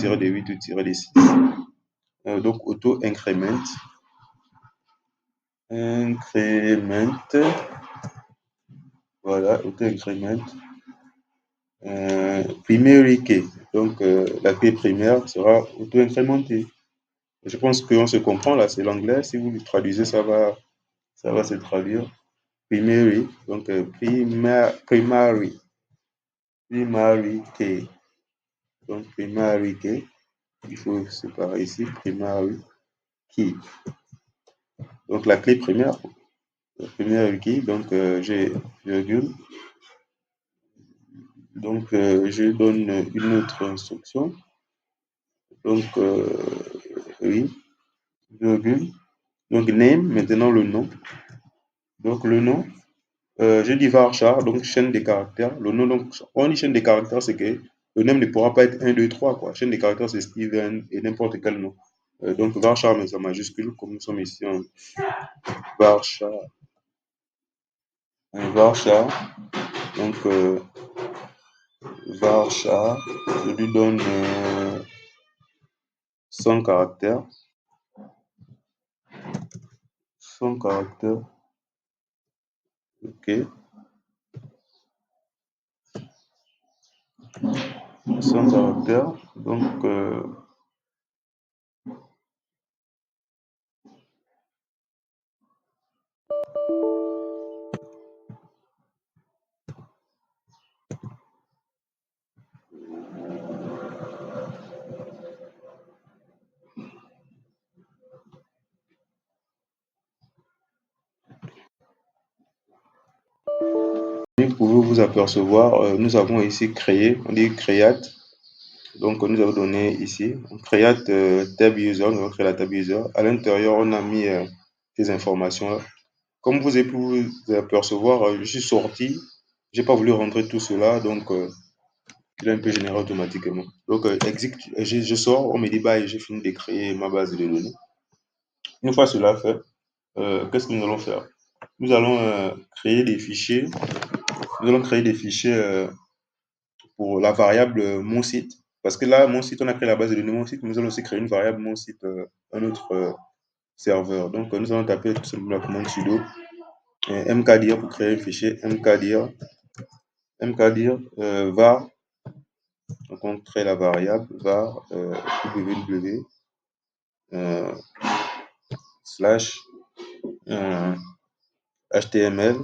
-8 ou -6. Donc auto-increment. Voilà, auto-increment. Primary key. Donc la clé primaire sera auto-incrémentée. Je pense qu'on se comprend là, c'est l'anglais. Si vous le traduisez, ça va se traduire. Primary, donc primary key. Donc primary key, il faut séparer ici, primary key. Donc la clé primaire, key, donc j'ai virgule. Donc je donne une autre instruction. Donc oui, virgule. Donc name, maintenant le nom. Donc le nom, je dis varchar, donc chaîne des caractères. Le nom, donc on dit chaîne des caractères, c'est que le nom ne pourra pas être 1, 2, 3, quoi. Chaîne des caractères, c'est Steven et n'importe quel nom. Donc varchar, mais en majuscule, comme nous sommes ici en varchar. Varchar, donc varchar, je lui donne 100 caractères. 100 caractères. Ok. 100 caractères. Donc, vous pouvez vous apercevoir, nous avons ici créé, on dit create. Donc, nous avons donné ici, on create tab user, nous avons créé la tab user. À l'intérieur, on a mis ces informations-là. Comme vous avez pu vous apercevoir, je suis sorti, j'ai pas voulu rentrer tout cela, donc il est un peu généré automatiquement. Donc, exit, je sors, on me dit, bah, j'ai fini de créer ma base de données. Une fois cela fait, qu'est-ce que nous allons faire? Nous allons créer des fichiers. Nous allons créer des fichiers pour la variable mon site. Parce que là, mon site, on a créé la base de données mon site. Nous allons aussi créer une variable mon site, un autre serveur. Donc, nous allons taper tout simplement la commande sudo mkdir pour créer un fichier mkdir var. Donc, on crée la variable var www slash html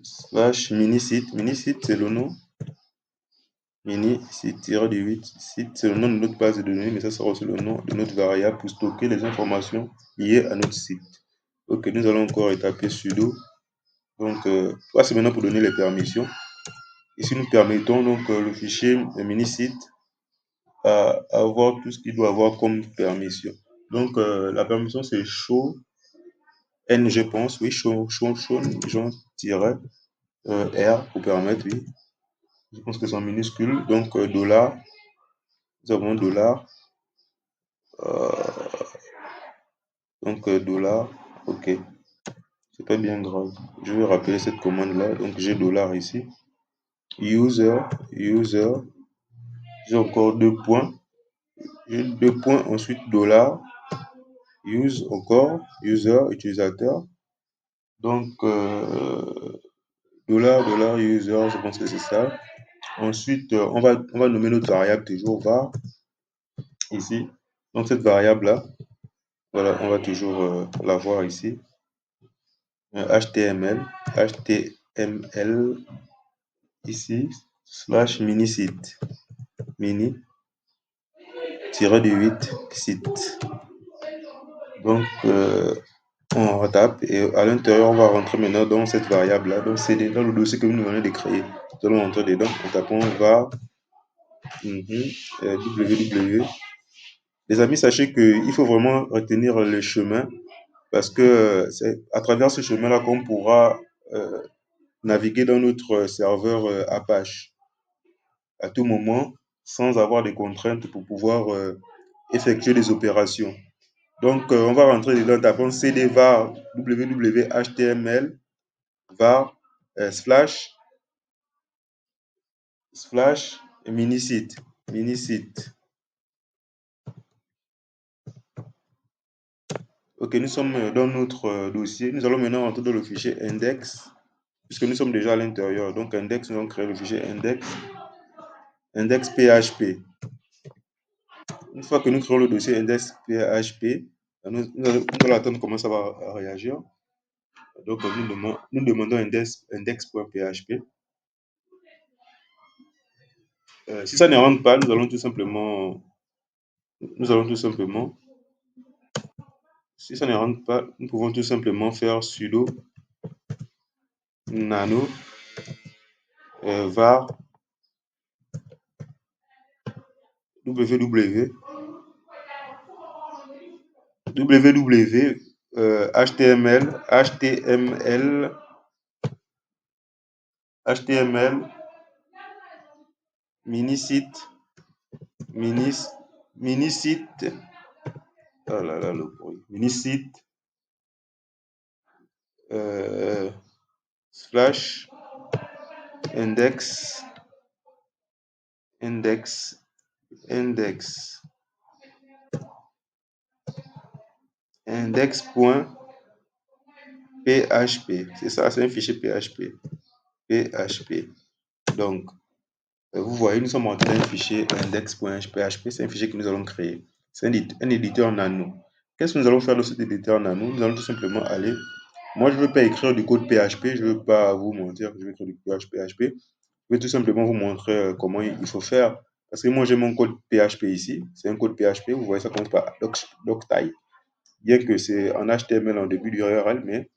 slash minisite. Minisite, c'est le nom. Mini-site-8. Site, c'est le nom de notre base de données, mais ça sera aussi le nom de notre variable pour stocker les informations liées à notre site. Ok, nous allons encore taper sudo. Donc, ça c'est maintenant pour donner les permissions. Ici, nous permettons donc le fichier minisite à avoir tout ce qu'il doit avoir comme permission. Donc, la permission, c'est show, n, je pense, oui, show, R pour permettre, oui. Je pense que c'est en minuscule. Donc, dollar, nous avons dollar. Donc, dollar, ok. C'est pas bien grave. Je vais rappeler cette commande-là. Donc, j'ai dollar ici. User. J'ai encore 2 points. J'ai 2 points, ensuite dollar. Use encore. User, utilisateur. Donc, dollar, user, je pense que c'est ça. Ensuite, on va nommer notre variable toujours var. Ici. Donc, cette variable-là, voilà, on va toujours la ici. HTML ici, slash minisite. Mini-8 site. Donc, on retape et à l'intérieur, on va rentrer maintenant dans cette variable-là. Donc, c'est dans le dossier que nous venons de créer. Nous allons rentrer dedans en tapant var www. Les amis, sachez qu'il faut vraiment retenir le chemin parce que c'est à travers ce chemin-là qu'on pourra naviguer dans notre serveur Apache à tout moment sans avoir des contraintes pour pouvoir effectuer des opérations. Donc, on va rentrer dedans, tapons cd var www.html var slash slash minisite. Minisite. Ok, nous sommes dans notre dossier. Nous allons maintenant rentrer dans le fichier index, puisque nous sommes déjà à l'intérieur. Donc, index, nous allons créer le fichier index, index PHP. Une fois que nous créons le dossier index PHP, nous allons attendre comment ça va réagir. Donc, nous demandons index.php. Si ça ne rentre pas, nous allons tout simplement, si ça ne rentre pas, nous pouvons tout simplement faire sudo nano var www html minisite minisite oh là là le bruit minisite slash index index index index.php. C'est ça, c'est un fichier PHP. PHP. Donc, vous voyez, nous sommes en train d'un fichier index.php. C'est un fichier que nous allons créer. C'est un éditeur nano. Qu'est-ce que nous allons faire de cet éditeur nano? Nous allons tout simplement aller. Moi, je ne veux pas écrire du code PHP. Je ne veux pas vous mentir. Je vais écrire du code PHP. Je vais tout simplement vous montrer comment il faut faire. Parce que moi, j'ai mon code PHP ici. C'est un code PHP. Vous voyez, ça commence par doctype. Bien que c'est en HTML en début d'URL, mais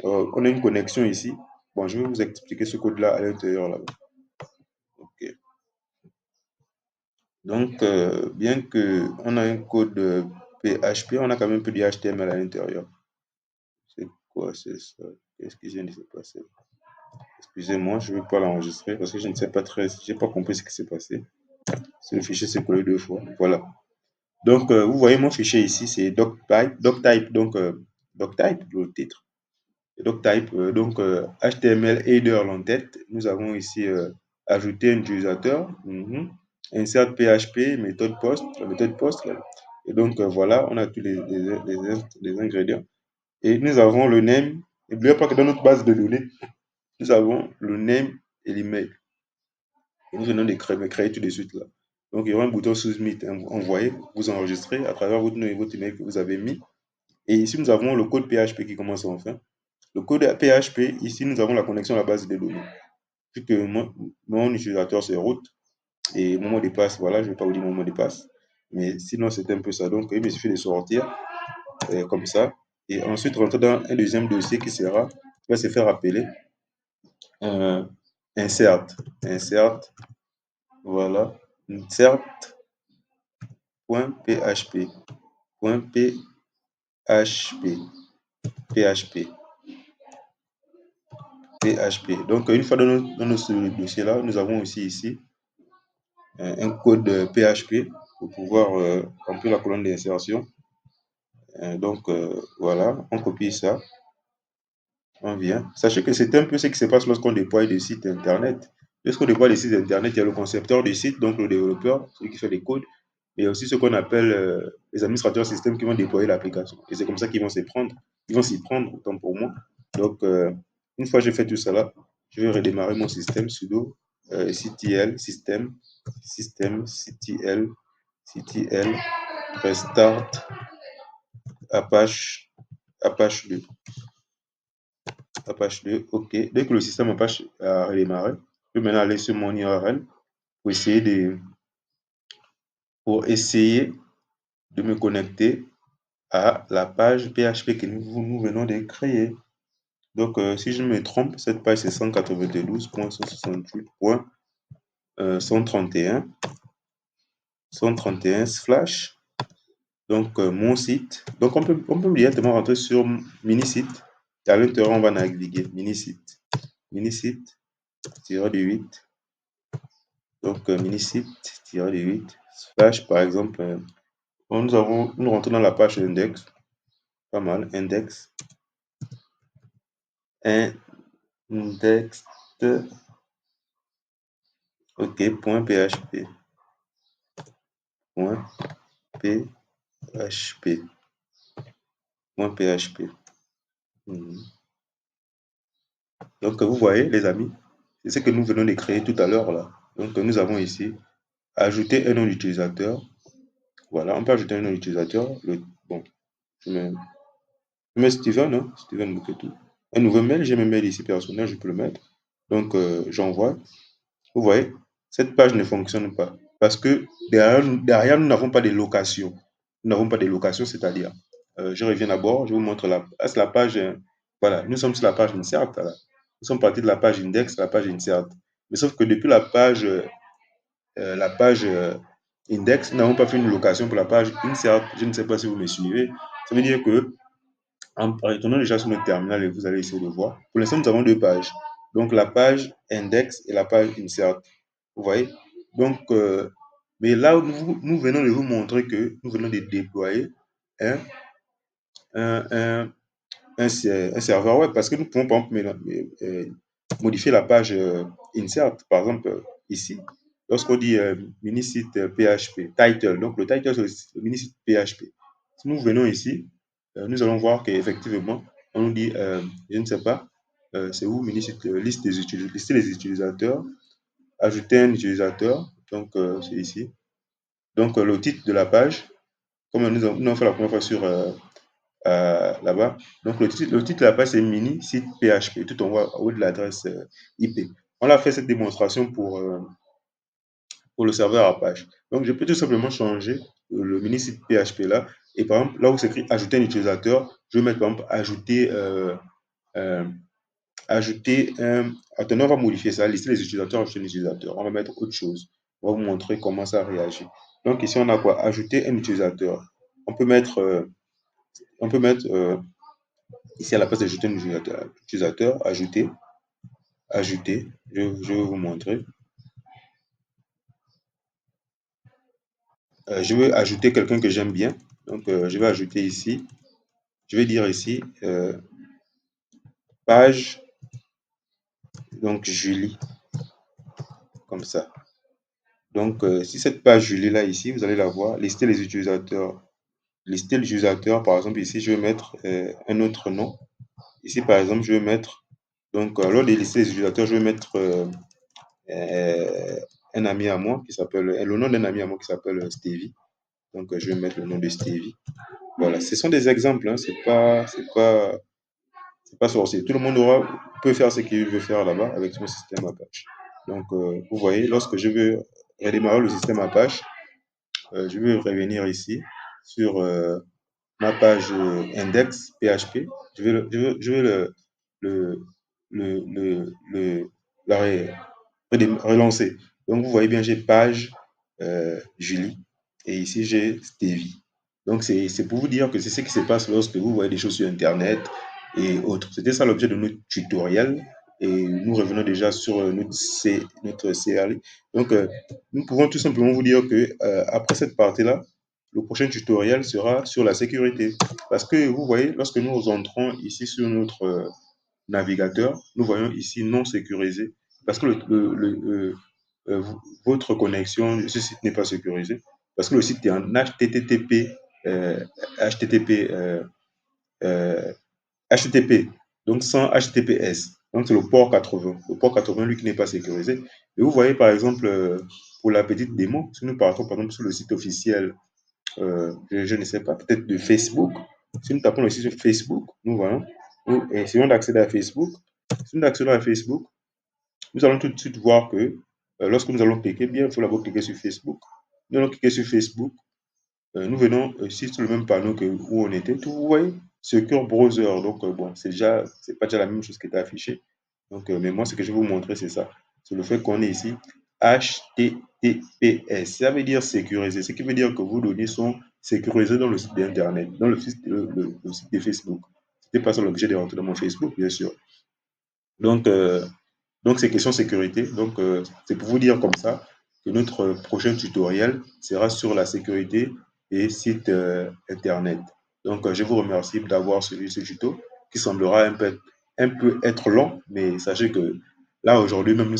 on a une connexion ici. Bon, je vais vous expliquer ce code-là à l'intérieur là. Ok. Donc, bien que on a un code PHP, on a quand même un peu du HTML à l'intérieur. C'est quoi, c'est ça? Qu'est-ce qui vient de se passer? Excusez-moi, je ne vais pas l'enregistrer parce que je ne sais pas très, j'ai pas compris ce qui s'est passé. C'est le fichier s'est collé deux fois. Voilà. Donc, vous voyez mon fichier ici, c'est doctype, doctype, le titre. Doctype, donc HTML header l'entête. Nous avons ici ajouté un utilisateur, insert PHP, méthode post, la méthode post. Là. Et donc voilà, on a tous les ingrédients. Et nous avons le name. N'oubliez pas que dans notre base de données, nous avons le name et l'email. Et nous venons de créer tout de suite là. Donc il y aura un bouton submit, envoyer, vous enregistrez à travers votre nom et votre email que vous avez mis. Et ici, nous avons le code PHP qui commence enfin. Le code PHP, ici, nous avons la connexion à la base de données. Vu que mon utilisateur, c'est root et mon mot de passe, voilà, je ne vais pas vous dire mon mot de passe. Mais sinon, c'est un peu ça. Donc, il me suffit de sortir comme ça. Et ensuite, rentrer dans un deuxième dossier qui va se faire appeler euh, insert. Insert, voilà. Insert.php. .php. PHP. PHP. Donc, une fois dans notre dossier-là, nous avons aussi ici un code PHP pour pouvoir remplir la colonne d'insertion. Donc, voilà, on copie ça, on vient. Sachez que c'est un peu ce qui se passe lorsqu'on déploie des sites Internet. Lorsqu'on déploie des sites Internet, il y a le concepteur du site, donc le développeur, celui qui fait les codes, mais il y a aussi ce qu'on appelle les administrateurs système qui vont déployer l'application. Et c'est comme ça qu'ils vont s'y prendre. Ils vont s'y prendre, autant pour moi. Donc, une fois que j'ai fait tout ça là, je vais redémarrer mon système sudo ctl système ctl restart Apache 2. Apache 2, OK. Dès que le système Apache a redémarré, je vais maintenant aller sur mon URL pour essayer de me connecter à la page PHP que nous venons de créer. Donc, si je ne me trompe, cette page c'est 192.168.131 slash. Donc, mon site. Donc, on peut directement rentrer sur Minisite. Et à l'intérieur, on va naviguer. Minisite. Minisite, tiré de 8. Donc, Minisite, tiré de 8. Slash, par exemple, nous rentrons dans la page index. Pas mal. Index. Index. Ok, point PHP. Point PHP. Point PHP. Mhm. Donc, vous voyez, les amis, c'est ce que nous venons de créer tout à l'heure là. Donc, nous avons ici ajouter un nom d'utilisateur. Voilà, on peut ajouter un nom d'utilisateur. Bon, je mets, je mets Steven, hein, Steven Muketu. Un nouveau mail, j'ai mes mails ici personnel, je peux le mettre. Donc, j'envoie. Vous voyez, cette page ne fonctionne pas parce que derrière nous n'avons pas de location. Nous n'avons pas de location, c'est-à-dire, je reviens d'abord, je vous montre c'est la page, voilà, nous sommes sur la page insert, là. Nous sommes partis de la page index à la page insert. Mais sauf que depuis la page index, nous n'avons pas fait une location pour la page insert. Je ne sais pas si vous me suivez. Ça veut dire que en retournant déjà sur notre terminal et vous allez essayer de voir. Pour l'instant, nous avons deux pages. Donc, la page index et la page insert. Vous voyez? Donc, mais là, nous venons de vous montrer que nous venons de déployer un, un, un, un serveur web parce que nous pouvons, par exemple, modifier la page insert. Par exemple, ici, lorsqu'on dit mini-site PHP, title, donc le title, c'est le mini-site PHP. Si nous venons ici, nous allons voir qu'effectivement, on nous dit, je ne sais pas, c'est où mini-site, lister les utilisateurs, ajouter un utilisateur, donc c'est ici. Donc le titre de la page, comme nous avons fait la première fois sur là-bas. Donc le titre de la page, c'est mini site PHP, tout en haut de l'adresse IP. On a fait cette démonstration pour le serveur Apache. Donc je peux tout simplement changer le mini site PHP là. Et par exemple, là où c'est écrit ajouter un utilisateur, je vais mettre par exemple euh, ajouter un. Attends, on va modifier ça, lister les utilisateurs, ajouter un utilisateur. On va mettre autre chose. On va vous montrer comment ça réagit. Donc ici, on a quoi? Ajouter un utilisateur. On peut mettre, ici à la place d'ajouter un utilisateur, ajouter, ajouter. Je vais vous montrer. Je veux ajouter quelqu'un que j'aime bien. Donc je vais ajouter ici. Je vais dire ici page, donc Julie, comme ça. Donc si cette page Julie là ici, vous allez la voir, lister les utilisateurs. Lister l'utilisateur, par exemple, ici, je vais mettre un autre nom. Ici, par exemple, je vais mettre, donc, lors de lister les utilisateurs, je vais mettre euh, un ami à moi qui s'appelle, le nom d'un ami à moi qui s'appelle Stevie. Donc, je vais mettre le nom de Stevie. Voilà, ce sont des exemples, hein, c'est pas sorcier. Tout le monde peut faire ce qu'il veut faire là-bas avec son système Apache. Donc, vous voyez, lorsque je veux redémarrer le système Apache, je vais revenir ici sur ma page index PHP. Je vais le, le, la relancer. Donc, vous voyez bien, j'ai page Julie et ici, j'ai Stevie. Donc, c'est pour vous dire que c'est ce qui se passe lorsque vous voyez des choses sur Internet et autres. C'était ça l'objet de notre tutoriel et nous revenons déjà sur notre CRL. Donc, nous pouvons tout simplement vous dire que après cette partie-là, le prochain tutoriel sera sur la sécurité. Parce que vous voyez, lorsque nous entrons ici sur notre navigateur, nous voyons ici non sécurisé. Parce que euh, votre connexion, ce site n'est pas sécurisé. Parce que le site est en HTTP, HTTP, euh, HTTP, donc sans HTTPS. Donc c'est le port 80. Le port 80, lui, qui n'est pas sécurisé. Et vous voyez, par exemple, pour la petite démo, si nous partons par exemple sur le site officiel je ne sais pas, peut-être de Facebook. Si nous tapons aussi sur Facebook, nous voyons, nous essayons d'accéder à Facebook. Si nous accédons à Facebook, nous allons tout de suite voir que lorsque nous allons cliquer, bien, il faut d'abord cliquer sur Facebook. Nous allons cliquer sur Facebook. Nous venons ici sur le même panneau que où on était. Tout, vous voyez, Secure Browser. Donc, bon, c'est pas déjà la même chose qui était affichée. Donc, mais moi, ce que je vais vous montrer, c'est ça. C'est le fait qu'on est ici HTTPS. Ça veut dire sécurisé. Ce qui veut dire que vos données sont sécurisées dans le site d'Internet, dans le site de Facebook. Ce n'était pas ça l'objet de rentrer dans mon Facebook, bien sûr. Donc, c'est question sécurité. Donc, c'est pour vous dire comme ça que notre prochain tutoriel sera sur la sécurité des sites Internet. Donc, je vous remercie d'avoir suivi ce tuto qui semblera un peu être long, mais sachez que là, aujourd'hui, même nous